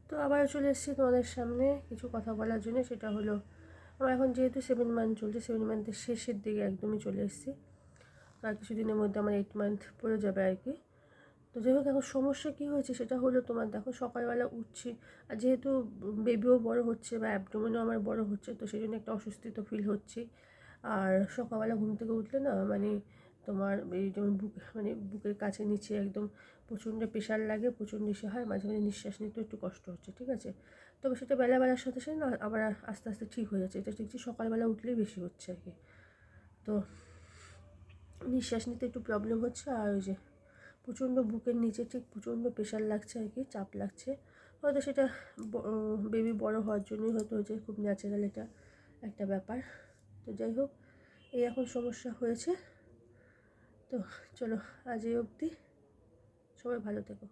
তো আবার চলে এসেছি তোমাদের সামনে কিছু কথা বলার জন্য। সেটা হলো, আমার এখন যেহেতু 7 মান্থ চলছে, 7 মান্থের শেষের দিকে একদমই চলে এসেছি। আর কিছুদিনের মধ্যে আমার 8 মান্থ পড়ে যাবে আর কি। তো যাই হোক, এখন সমস্যা কী হয়েছে সেটা হলো, তোমার দেখো সকালবেলা উঠছি, আর যেহেতু বেবিও বড় হচ্ছে বা অ্যাবডোমেনও আমার বড় হচ্ছে, তো সেই জন্য একটা অস্বস্তি তো ফিল হচ্ছে। আর সকালবেলা ঘুম থেকে উঠলে না, মানে তোমার এই যেমন বুক, মানে বুকের কাছে নিচে একদম প্রচণ্ড প্রেশার লাগে, প্রচণ্ড ইসে হয়, মাঝে মাঝে নিঃশ্বাস নিতেও একটু কষ্ট হচ্ছে, ঠিক আছে। তবে সেটা বেলার সাথে সাথে না আবার আস্তে আস্তে ঠিক হয়ে যাচ্ছে। এটা দেখছি সকালবেলা উঠলেই বেশি হচ্ছে আর কি। তো নিঃশ্বাস নিতে একটু প্রবলেম হচ্ছে, আর ওই যে প্রচণ্ড বুকের নিচে ঠিক প্রচণ্ড প্রেশার লাগছে আর কি, চাপ লাগছে। হয়তো সেটা বেবি বড় হওয়ার জন্যই হয়তো হয়েছে, খুব ন্যাচারাল এটা একটা ব্যাপার। তো যাই হোক, এই এখন সমস্যা হয়েছে। তো চলো, আজ এই অবধি, সবাই ভালো থেকো।